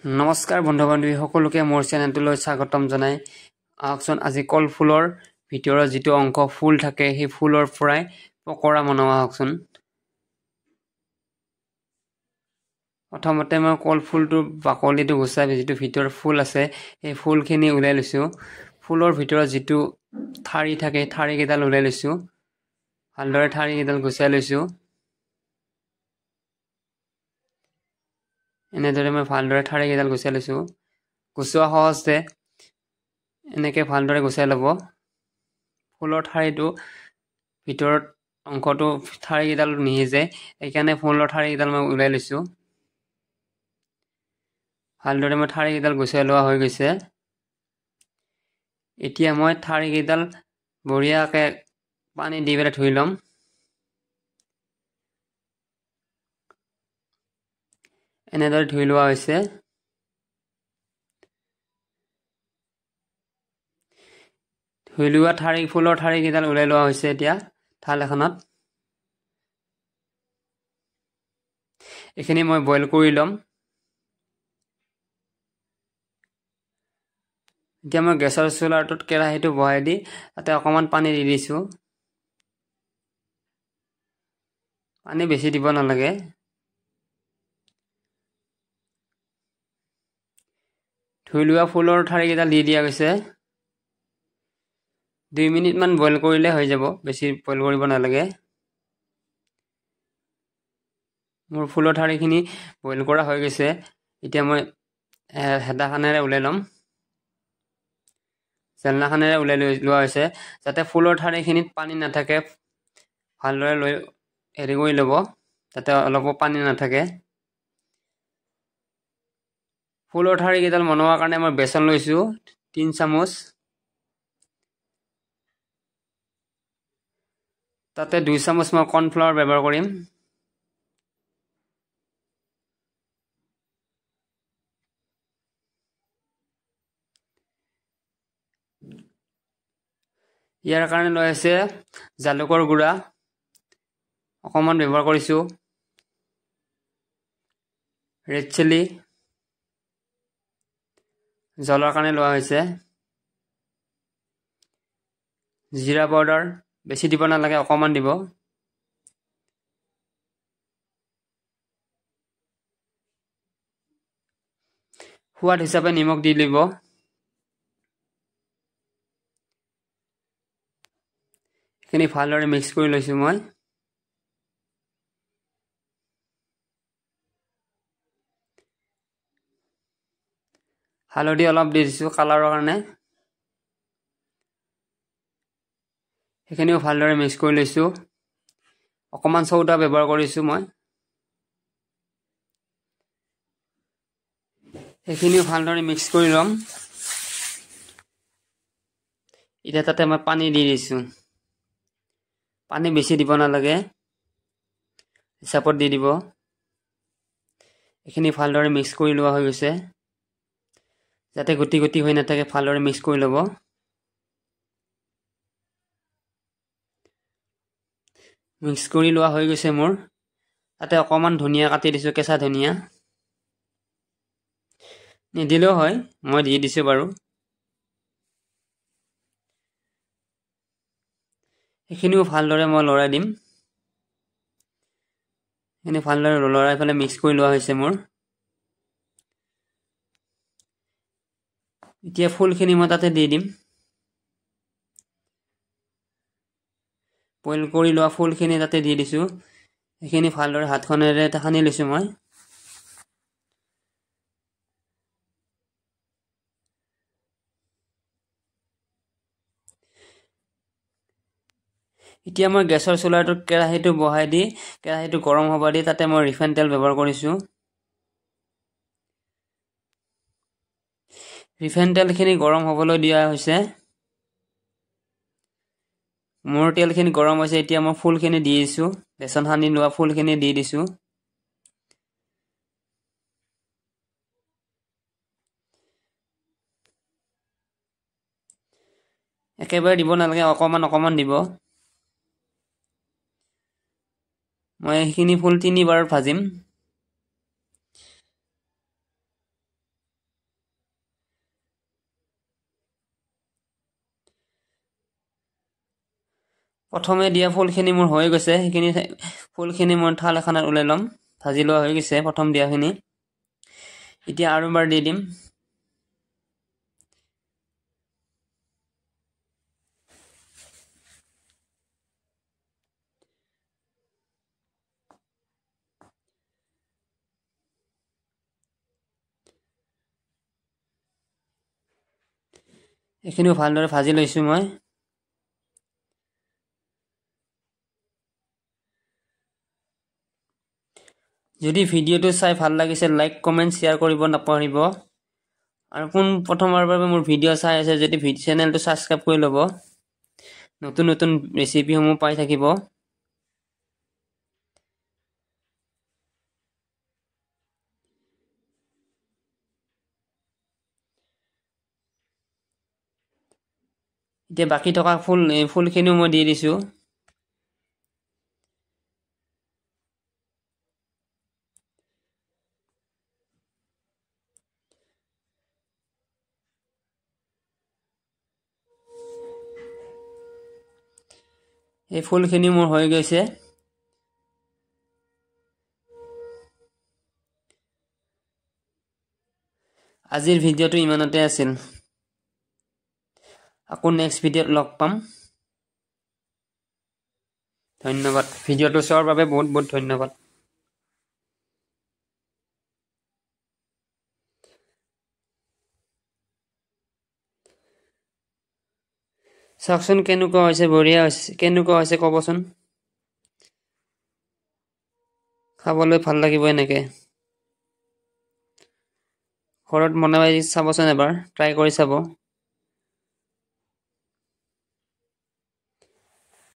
নমস্কাৰ বন্ধু বান্ধৱী সকলোকে মোৰ চেনেলটোলৈ স্বাগতম জনাই আহকচোন আজি কল ফুলৰ ভিতৰৰ যিটো অংশ ফুল থাকে সেই ফুলৰ পৰাই পকৰা বনোৱা আহকচোন প্ৰথমতে মই কল ফুলটো বাকলিটো গুচাই যিটো ভিতৰৰ ফুল আছে এই ফুলখিনি উলাই লৈছো ফুলৰ ভিতৰত যিটো ঠাৰি থাকে ঠাৰি কেইডাল উলাই লৈছো ভালদৰে ঠাৰি কেইডাল গুচাই লৈছো এনেদৰে মই ভালদৰে ঠাৰি কেইডাল গুচাই লৈছো গুচোৱা সহজতে এনেকে ভালদৰে গুচাই ল'ব ফুলৰ ঠাৰিটো ভিতৰত অংশটো ঠাৰি কেইডাল নিহিজে এইকাৰণে ফুলৰ ঠাৰি কেইডাল মই উলাই লৈছো ভালদৰে মই ঠাৰি কেইডাল গুচাই লোৱা হৈ গৈছে এতিয়া মই ঠাৰি কেইডাল বঢ়িয়াকে পানী দি পেলাই ধুই ল'ম এনেদৰে ধুই লোৱা হৈছে ধুই লোৱা ফুলৰ ঠাৰি কেইডাল উলাই লোৱা হৈছে এতিয়া থাল এখনত এইখিনি মই বইল কৰি ল'ম এতিয়া মই গেছৰ চুলাটোত কেৰাহীটো বহাই দি তাতে অকমান পানী দি দিছো পানী বেছি দিব নালাগে ধুই লোৱা ফুলৰ ঠাৰি কেইডাল দি দিয়া গৈছে 2 মিনিট মান বইল কৰিলে হৈ যাব বেছি বইল কৰিব নালাগে মোৰ ফুলৰ ঠাৰিখিনি বইল কৰা হৈ গৈছে এতিয়া মই হেতাখনেৰে উলাই ল'ম চেলনাখনেৰে উলাই লোৱা হৈছে যাতে ফুলৰ ঠাৰিখিনিত পানী নাথাকে ভালদৰে লৈ হেৰি কৰি ল'ব যাতে অলপো পানী নাথাকে ফুলৰ ঠাৰি কেইডাল বনোৱাৰ কাৰণে মই বেচন লৈছো 3 চামুচ তাতে 2 চামুচ মই কৰ্ণফ্লাৱাৰ ব্যৱহাৰ কৰিম ইয়াৰ কাৰণে লৈ আছে জালুকৰ গুড়া অকমান ব্যৱহাৰ কৰিছো ৰেড চিলি জ্বলাৰ কাৰণে লোৱা হৈছে জিৰা পাউডাৰ বেছি দিব নালাগে অকমান দিব সোৱাদ হিচাপে নিমখ দি দিব এইখিনি ভালদৰে মিক্স কৰি লৈছো মই হালধি অলপ দি দিছো কালাৰৰ কাৰণে এইখিনিও ভালদৰে মিক্স কৰি লৈছো অকমান চৌদা ব্যৱহাৰ কৰিছো মই এইখিনিও ভালদৰে মিক্স কৰি ল'ম এতিয়া তাতে মই পানী দি দিছো পানী বেছি দিব নালাগে হিচাপত দি দিব এইখিনি ভালদৰে মিক্স কৰি লোৱা হৈ গৈছে যাতে গুটি গুটি হৈ নাথাকে ভালদৰে মিক্স কৰি ল'ব মিক্স কৰি লোৱা হৈ গৈছে মোৰ তাতে অকমান ধনিয়া কাটি দিছো কেঁচা ধনিয়া নিদিলেও হয় মই দি দিছো বাৰু এইখিনিও ভালদৰে মই লৰাই দিম এনে ভালদৰে লৰাই পেলাই মিক্স কৰি লোৱা হৈছে মোৰ এতিয়া ফুলখিনি মই তাতে দি দিম বইল কৰি লোৱা ফুলখিনি তাতে দি দিছো এইখিনি ভালদৰে হাতখনেৰে সানি লৈছো মই এতিয়া মই গেছৰ চুলাটোত কেৰাহীটো বহাই দি কেৰাহীটো গৰম হ'ব দি তাতে মই ৰিফাইন তেল ব্যৱহাৰ কৰিছো ৰিফাইন তেলখিনি গৰম হ'বলৈ দিয়া হৈছে মোৰ তেলখিনি গৰম হৈছে এতিয়া মই ফুলখিনি দি দিছো বেচন সানি লোৱা ফুলখিনি দি দিছো একেবাৰে দিব নালাগে অকমান দিব মই এইখিনি ফুল 3 বাৰত ভাজিম প্ৰথমে দিয়া ফুলখিনি মোৰ হৈ গৈছে, সেইখিনি ফুলখিনি মই থাল এখনত ওলাই ল'ম। ভাজি লোৱা হৈ গৈছে প্ৰথম দিয়াখিনি। এতিয়া আৰু এবাৰ দি দিম। এইখিনিও ভালদৰে ভাজি লৈছোঁ মই। যদি ভিডিঅ'টো চাই ভাল লাগিছে লাইক কমেণ্ট শ্বেয়াৰ কৰিব নাপাহৰিব। আৰু প্ৰথমৰ বাবে মোৰ ভিডিঅ' চাই আছে যদি চেনেলটো ছাবস্ক্ৰাইব কৰি ল'ব, নতুন নতুন ৰেচিপিসমূহ পাই থাকিব। এতিয়া বাকী থকা ফুলখিনিও মই দি দিছোঁ। এই ফুলখিনি মোৰ হৈ গৈছে। আজিৰ ভিডিঅ'টো ইমানতে আছিল। আকৌ নেক্সট ভিডিঅ'ত লগ পাম। ধন্যবাদ। ভিডিঅ'টো চোৱাৰ বাবে বহুত বহুত ধন্যবাদ। চাওকচোন কেনেকুৱা হৈছে, বঢ়িয়া হৈছে। কেনেকুৱা হৈছে ক'বচোন। খাবলৈ ভাল লাগিব এনেকে। ঘৰত বনাই চাবচোন এবাৰ, ট্ৰাই কৰি চাব।